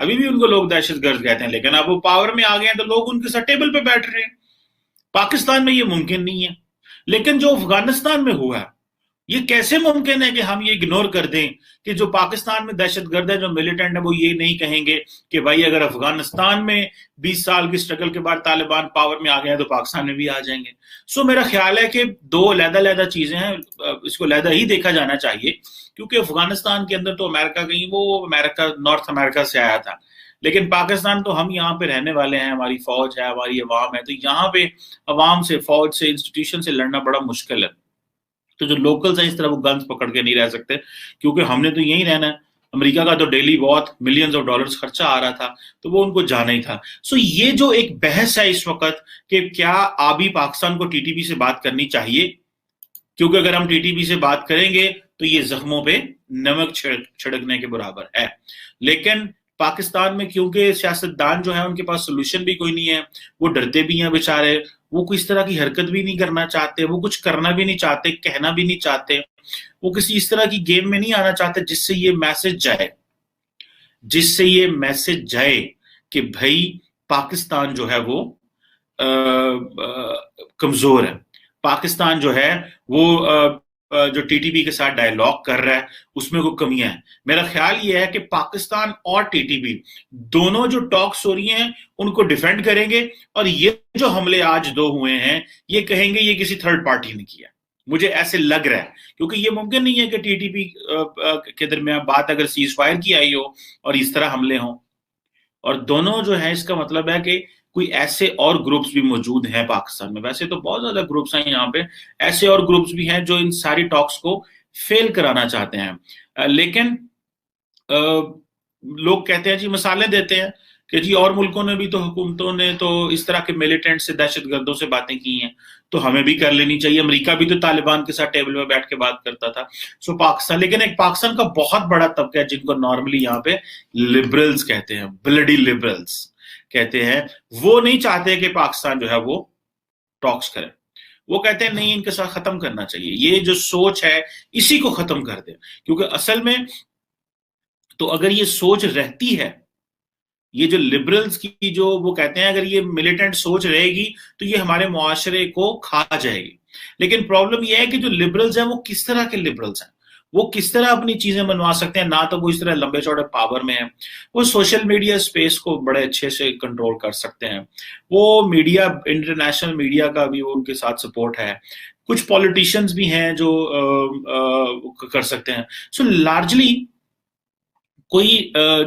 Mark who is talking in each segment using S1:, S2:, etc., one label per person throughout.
S1: ابھی بھی ان کو لوگ دہشت گرد کہتے ہیں، لیکن اب وہ پاور میں آ گئے ہیں تو لوگ ان کے ساتھ ٹیبل پہ بیٹھ رہے ہیں. پاکستان میں یہ ممکن نہیں ہے. لیکن جو افغانستان میں ہوا ہے، یہ کیسے ممکن ہے کہ ہم یہ اگنور کر دیں کہ جو پاکستان میں دہشت گرد ہے، جو ملیٹنٹ ہے، وہ یہ نہیں کہیں گے کہ بھائی اگر افغانستان میں 20 سال کی سٹرگل کے بعد طالبان پاور میں آ گئے ہیں تو پاکستان میں بھی آ جائیں گے. سو میرا خیال ہے کہ دو علیحدہ علیحدہ چیزیں ہیں، اس کو علیحدہ ہی دیکھا جانا چاہیے. کیونکہ افغانستان کے اندر تو امریکہ کہیں وہ امریکہ نارتھ امریکہ سے آیا تھا، لیکن پاکستان تو ہم یہاں پہ رہنے والے ہیں، ہماری فوج ہے، ہماری عوام ہے، تو یہاں پہ عوام سے، فوج سے، انسٹیٹیوشن سے لڑنا بڑا مشکل ہے. تو جو لوکلز ہیں اس طرح وہ گنز پکڑ کے نہیں رہ سکتے، کیونکہ ہم نے تو یہی رہنا ہے. امریکہ کا تو ڈیلی بہت ملینز آف ڈالرز خرچہ آ رہا تھا، تو وہ ان کو جانا ہی تھا. سو یہ جو ایک بحث ہے اس وقت کہ کیا آبی پاکستان کو ٹی ٹی پی سے بات کرنی چاہیے، کیونکہ اگر ہم ٹی ٹی پی سے بات کریں گے تو یہ زخموں پہ نمک چھڑکنے کے برابر ہے. لیکن پاکستان میں کیونکہ سیاستدان جو ہے ان کے پاس سولوشن بھی کوئی نہیں ہے، وہ ڈرتے بھی ہیں بیچارے، وہ کوئی اس طرح کی حرکت بھی نہیں کرنا چاہتے، وہ کچھ کرنا بھی نہیں چاہتے، کہنا بھی نہیں چاہتے، وہ کسی اس طرح کی گیم میں نہیں آنا چاہتے جس سے یہ میسج جائے، کہ بھائی پاکستان جو ہے وہ کمزور ہے، پاکستان جو ہے وہ جو ٹی ٹی پی کے ساتھ ڈائیلاگ کر رہا ہے اس میں کوئی کمیاں ہیں. میرا خیال یہ ہے کہ پاکستان اور ٹی ٹی پی دونوں جو ٹاکس ہو رہی ہیں ان کو ڈیفینڈ کریں گے، اور یہ جو حملے آج دو ہوئے ہیں یہ کہیں گے یہ کسی تھرڈ پارٹی نے کیا. مجھے ایسے لگ رہا ہے، کیونکہ یہ ممکن نہیں ہے کہ ٹی ٹی پی کے درمیان بات اگر سیز فائر کی آئی ہو اور اس طرح حملے ہوں. اور دونوں جو ہے اس کا مطلب ہے کہ کوئی ایسے اور گروپس بھی موجود ہیں پاکستان میں. ویسے تو بہت زیادہ گروپس ہیں یہاں پہ، ایسے اور گروپس بھی ہیں جو ان ساری ٹاکس کو فیل کرانا چاہتے ہیں. لیکن لوگ کہتے ہیں جی مثالیں دیتے ہیں کہ جی اور ملکوں نے بھی تو، حکومتوں نے تو اس طرح کے ملیٹنٹ سے، دہشت گردوں سے باتیں کی ہیں، تو ہمیں بھی کر لینی چاہیے. امریکہ بھی تو طالبان کے ساتھ ٹیبل پہ بیٹھ کے بات کرتا تھا. سو پاکستان، لیکن ایک پاکستان کا بہت بڑا طبقہ ہے جن کو نارملی یہاں پہ لبرلز کہتے ہیں، بلڈی لبرلز کہتے ہیں، وہ نہیں چاہتے کہ پاکستان جو ہے وہ ٹاکس کرے. وہ کہتے ہیں نہیں، ان کے ساتھ ختم کرنا چاہیے. یہ جو سوچ ہے اسی کو ختم کر دیں، کیونکہ اصل میں تو اگر یہ سوچ رہتی ہے، یہ جو لبرلز کی جو وہ کہتے ہیں اگر یہ ملیٹنٹ سوچ رہے گی تو یہ ہمارے معاشرے کو کھا جائے گی. لیکن پرابلم یہ ہے کہ جو لبرلز ہیں وہ کس طرح کے لبرلز ہیں، وہ کس طرح اپنی چیزیں منوا سکتے ہیں. نہ تو وہ اس طرح لمبے چوڑے پاور میں ہیں، وہ سوشل میڈیا سپیس کو بڑے اچھے سے کنٹرول کر سکتے ہیں، وہ میڈیا، انٹرنیشنل میڈیا کا بھی وہ ان کے ساتھ سپورٹ ہے، کچھ پولیٹیشنز بھی ہیں جو کر سکتے ہیں. سو لارجلی کوئی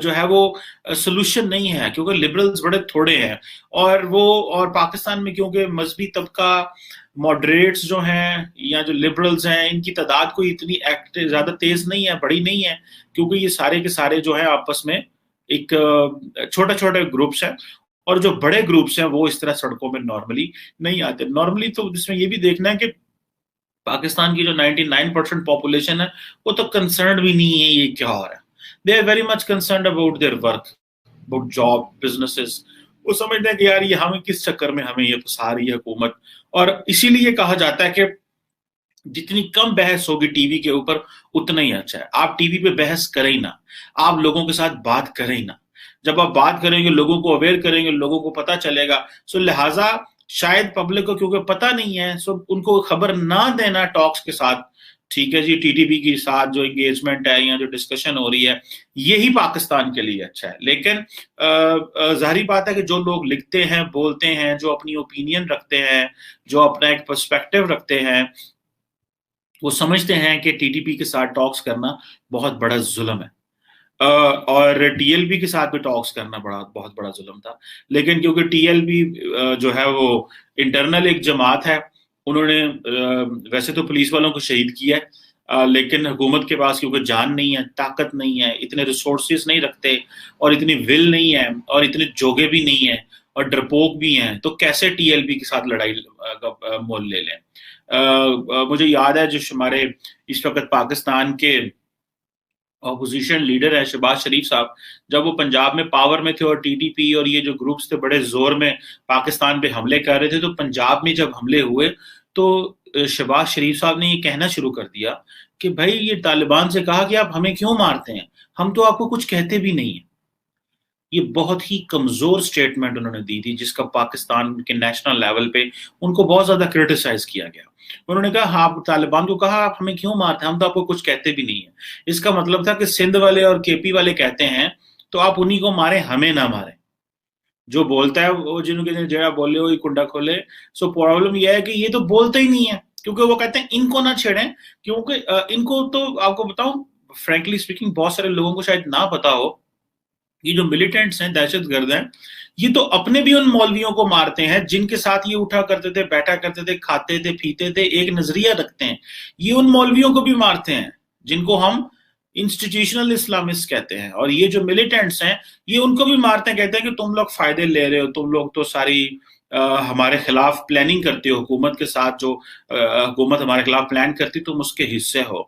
S1: جو ہے وہ سولوشن نہیں ہے، کیونکہ لبرلز بڑے تھوڑے ہیں. اور پاکستان میں کیونکہ مذہبی طبقہ، ماڈریٹس جو ہیں یا جو لبرلز ہیں، ان کی تعداد کوئی اتنی زیادہ تیز نہیں ہے، بڑی نہیں ہے، کیونکہ یہ سارے کے سارے جو ہیں آپس میں ایک چھوٹے چھوٹے گروپس ہیں. اور جو بڑے گروپس ہیں وہ اس طرح سڑکوں میں نارملی نہیں آتے. نارملی تو اس میں یہ بھی دیکھنا ہے کہ پاکستان کی جو 99% پاپولیشن ہے وہ تو کنسرنڈ بھی نہیں ہے یہ کیا ہو رہا ہے. They are very much concerned about their work, about job, businesses. وہ سمجھتے ہیں کہ یار یہ ہمیں کس چکر میں ہمیں یہ پھنسا رہی ہے حکومت. اور اسی لیے کہا جاتا ہے کہ جتنی کم بحث ہوگی ٹی وی کے اوپر اتنا ہی اچھا ہے. آپ ٹی وی پہ بحث کریں ہی نہ، آپ لوگوں کے ساتھ بات کریں ہی نہ. جب آپ بات کریں گے لوگوں کو اویئر کریں گے، لوگوں کو پتہ چلے گا. سو لہٰذا شاید پبلک کو کیونکہ پتہ نہیں ہے، سو ان کو خبر نہ دینا ٹاکس کے ساتھ. ٹھیک ہے جی، ٹی ٹی پی کے ساتھ جو انگیجمنٹ ہے یا جو ڈسکشن ہو رہی ہے یہی پاکستان کے لیے اچھا ہے. لیکن ظاہری بات ہے کہ جو لوگ لکھتے ہیں، بولتے ہیں، جو اپنی اوپینین رکھتے ہیں، جو اپنا ایک پرسپیکٹو رکھتے ہیں، وہ سمجھتے ہیں کہ ٹی ٹی پی کے ساتھ ٹاکس کرنا بہت بڑا ظلم ہے. اور ٹی ایل پی کے ساتھ بھی ٹاکس کرنا بہت بڑا ظلم تھا. لیکن کیونکہ ٹی ایل پی جو ہے وہ انٹرنل ایک جماعت ہے، انہوں نے ویسے تو پولیس والوں کو شہید کیا ہے، لیکن حکومت کے پاس کیونکہ جان نہیں ہے، طاقت نہیں ہے، اتنے ریسورسز نہیں رکھتے، اور اتنی ول نہیں ہے، اور اتنے جوگے بھی نہیں ہیں، اور ڈرپوک بھی ہیں، تو کیسے ٹی ایل پی کے ساتھ لڑائی کا مول لے لیں. مجھے یاد ہے جو ہمارے اس وقت پاکستان کے اپوزیشن لیڈر ہے شہباز شریف صاحب، جب وہ پنجاب میں پاور میں تھے اور ٹی ٹی پی اور یہ جو گروپس تھے بڑے زور میں پاکستان پہ حملے کر رہے تھے، تو پنجاب میں جب حملے ہوئے تو شہباز شریف صاحب نے یہ کہنا شروع کر دیا کہ بھائی یہ طالبان سے کہا کہ آپ ہمیں کیوں مارتے ہیں، ہم تو آپ کو کچھ کہتے بھی نہیں ہیں. یہ بہت ہی کمزور سٹیٹمنٹ انہوں نے دی تھی، جس کا پاکستان کے نیشنل لیول پہ ان کو بہت زیادہ کرٹیسائز کیا گیا۔ انہوں نے کہا ہاں، طالبان کو کہا آپ ہمیں کیوں مارتے ہیں، ہم تو آپ کو کچھ کہتے بھی نہیں ہیں۔ اس کا مطلب تھا کہ سندھ والے اور کے پی والے کہتے ہیں تو آپ انہی کو ماریں، ہمیں نہ ماریں۔ جو بولتا ہے وہ جنہوں کے جڑا بولے ہوئی کنڈا کھولے۔ سو پرابلم یہ ہے کہ یہ تو بولتے ہی نہیں ہے، کیونکہ وہ کہتے ہیں ان کو نہ چھیڑیں، کیونکہ ان کو تو آپ کو بتاؤں فرینکلی اسپیکنگ بہت سارے لوگوں کو شاید نہ پتا ہو، یہ جو ملیٹنٹس ہیں، دہشت گرد ہیں، یہ تو اپنے بھی ان مولویوں کو مارتے ہیں جن کے ساتھ یہ اٹھا کرتے تھے، بیٹھا کرتے تھے، کھاتے تھے، پیتے تھے، ایک نظریہ رکھتے ہیں۔ یہ ان مولویوں کو بھی مارتے ہیں جن کو ہم انسٹیٹیوشنل اسلامسٹ کہتے ہیں، اور یہ جو ملیٹنٹس ہیں یہ ان کو بھی مارتے ہیں، کہتے ہیں کہ تم لوگ فائدے لے رہے ہو، تم لوگ تو ساری ہمارے خلاف پلاننگ کرتے ہو، حکومت کے ساتھ جو حکومت ہمارے خلاف پلان کرتی تم اس کے حصے ہو۔